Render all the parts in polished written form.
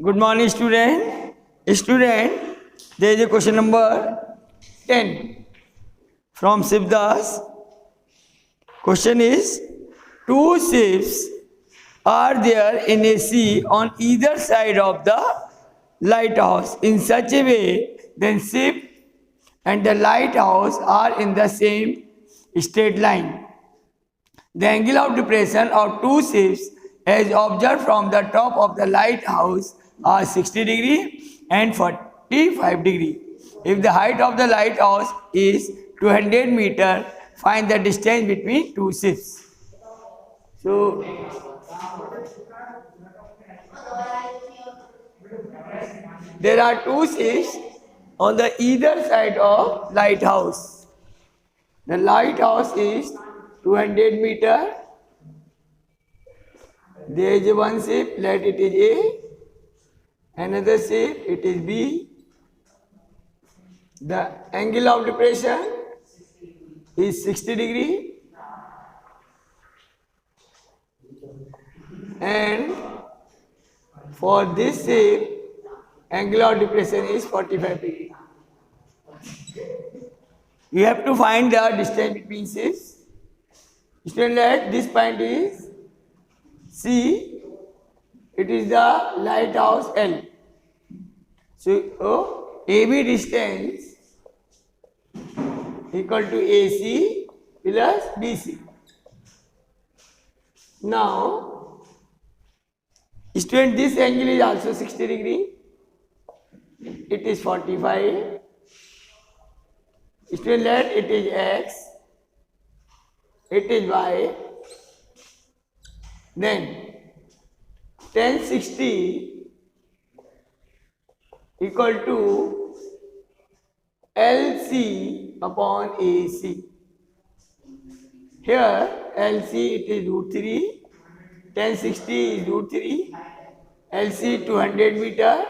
Good morning, student. Student, there is a question number 10 from Sivdas. Question is, two ships are there in a sea on either side of the lighthouse in such a way that ship and the lighthouse are in the same straight line. The angle of depression of two ships as observed from the top of the lighthouse are 60 degree and 45 degree. If the height of the lighthouse is 200 meter, find the distance between two ships. So, there are two ships on the either side of lighthouse. The lighthouse is 200 meter. There is one ship, let it is A. Another ship, it is B. The angle of depression is 60 degree. And for this ship, angle of depression is 45 degree. You have to find the distance between ships. Student, let this point is C. It is the lighthouse L. So, AB distance equal to AC plus BC. Now, student, this angle is also 60 degree. It is 45. Student, let it is X. It is Y. Then, tan 60 equal to LC upon AC. Here LC it is root 3, tan 60 is root 3, LC 200 meter,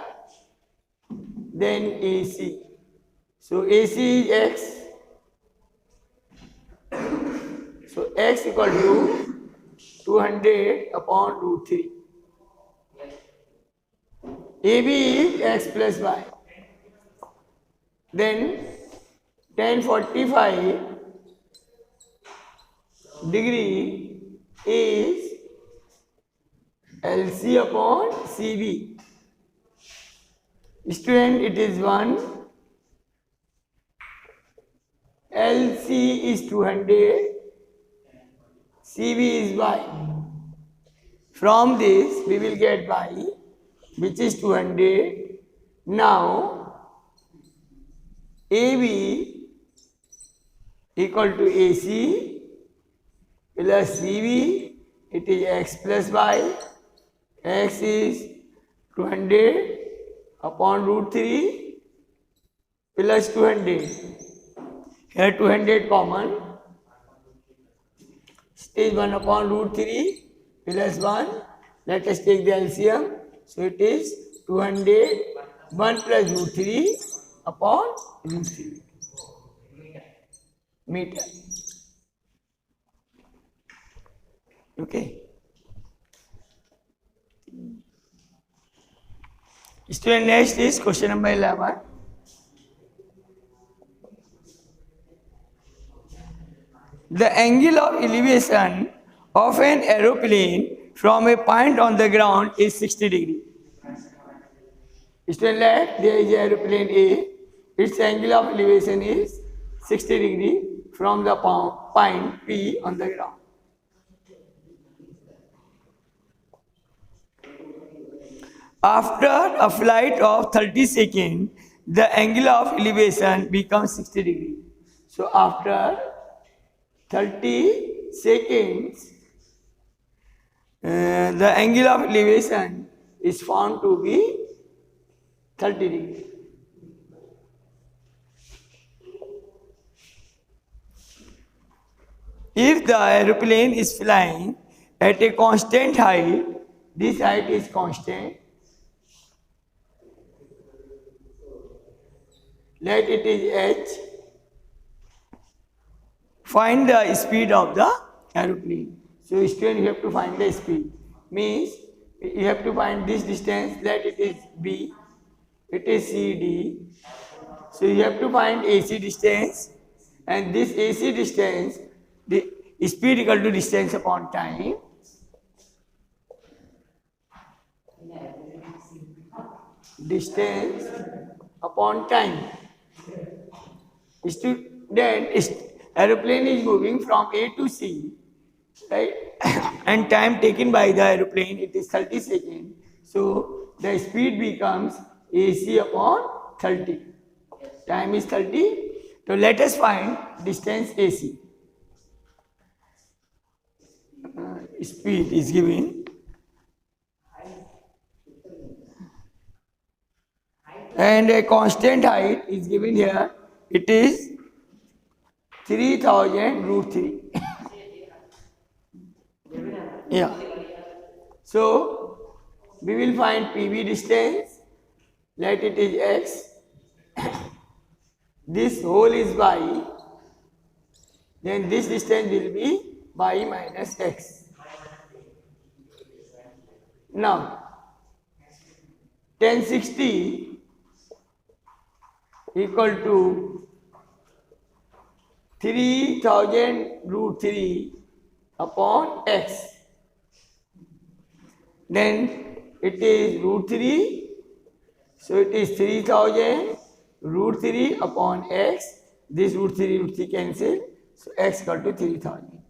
then AC. So AC is X. So X equal to 200 upon root 3. AB is X plus Y. Then tan 45 degree is LC upon CB. Student, it is 1. LC is 200. CB is Y. From this we will get Y, which is 200. Now, AB equal to AC plus CB, it is X plus Y. X is 200 upon root 3 plus 200. Here 200 common. Is 1 upon root 3 plus 1. Let us take the LCM. So it is 200, 1 plus root 3 upon root 3 meter. Okay. Student, next is question number 11. The angle of elevation of an aeroplane from a point on the ground is 60 degree. Student, let there is an aeroplane A. Its angle of elevation is 60 degree from the point P on the ground. After a flight of 30 seconds, the angle of elevation becomes 60 degree. So after 30 seconds, the angle of elevation is found to be 30 degree. If the aeroplane is flying at a constant height, this height is constant. Let it is h. Find the speed of the aeroplane. So student, you have to find the speed. Means you have to find this distance, that it is B, it is CD. So you have to find AC distance, and this AC distance, the speed equal to distance upon time. Distance upon time. Student, aeroplane is moving from A to C, right? And time taken by the aeroplane, it is 30 seconds. So the speed becomes AC upon 30. Time is 30. So let us find distance AC. Speed is given. And a constant height is given here. It is 3000 root 3. Yeah. So we will find PV distance. Let it is x. This whole is y. Then this distance will be y minus x. Now 1060 equal to 3000 root 3 upon x. Then it is root 3. So it is 3000 root 3 upon x. This root 3 cancel. So x equal to 3000.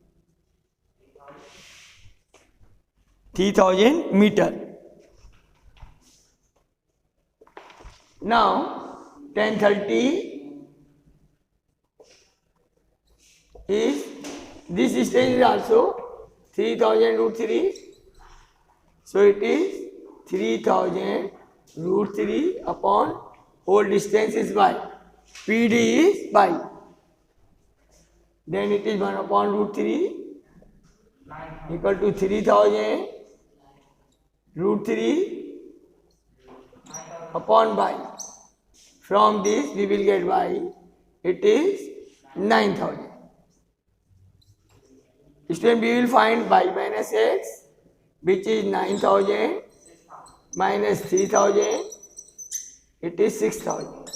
3000 meter. Now 1030 is, this distance is also 3000 root 3. So it is 3000 root 3 upon whole distance is y. PD is y. Then it is 1 upon root 3 equal to 3000 root 3 upon y. From this we will get y. It is 9000. Student, we will find y minus x, which is 9000 minus 3000. It is 6000.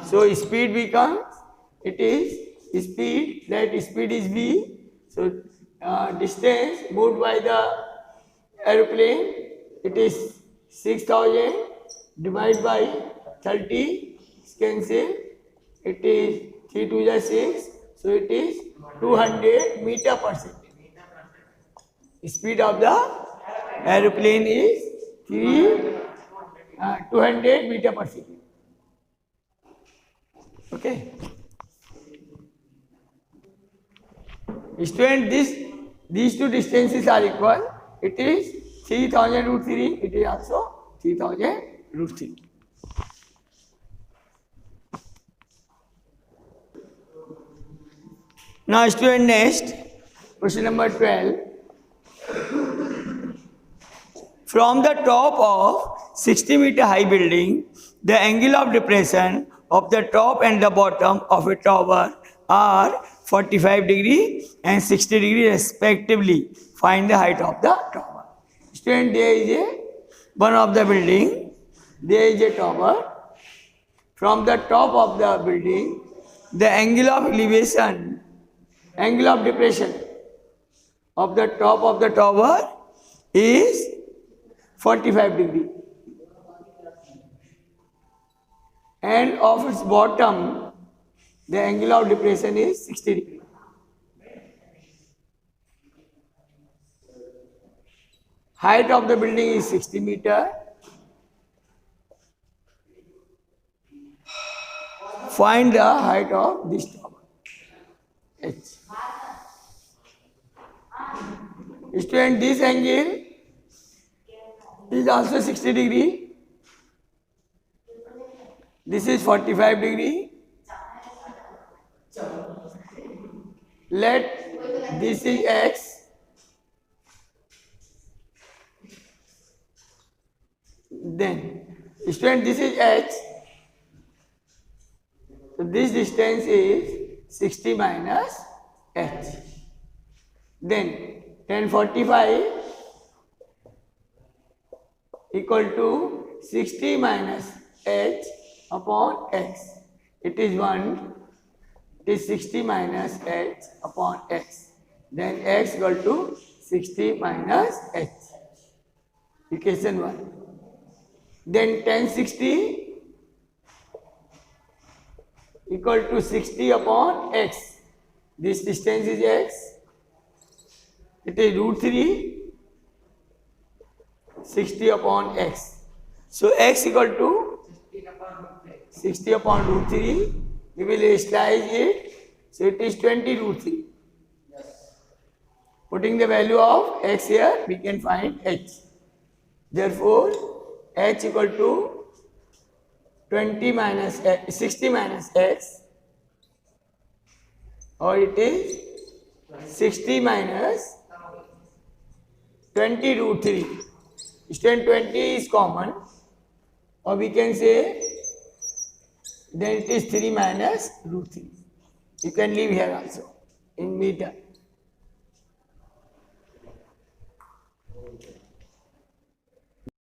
So speed becomes, it is speed, that speed is v. So distance moved by the aeroplane, it is 6000 divided by 30, cancel, it is 3 2 is 6, so it is 200 meter per second. Speed of the aeroplane is 200 meter per second. Okay. Student, these two distances are equal. It is 3000 root 3. It is also 3000 root 3. Now, student, next question number 12. From the top of 60 meter high building, the angle of depression of the top and the bottom of a tower are 45 degree and 60 degree respectively. Find the height of the tower. Student, there is one of the building, there is a tower. From the top of the building, the angle of elevation, angle of depression of the top of the tower is 45 degree. And of its bottom, the angle of depression is 60 degree. Height of the building is 60 meter. Find the height of this tower, H. Student, this angle is also 60 degree. This is 45 degree. Let this is x. Then, student, this is h. So this distance is 60 minus h. Then 1045 equal to 60 minus h upon x. It is 1. It is 60 minus h upon x. Then x equal to 60 minus h. Equation 1. Then tan 60 equal to 60 upon x. This distance is x. It is root 3, 60 upon x. So x equal to 60 upon root 3. We will slice it. So it is 20 root 3. Putting the value of x here, we can find h. Therefore, h equal to 20 minus x, 60 minus x, or it is 60 minus 20 root 3. Student 20 is common, or we can say then it is 3 minus root 3. You can leave here also in meter.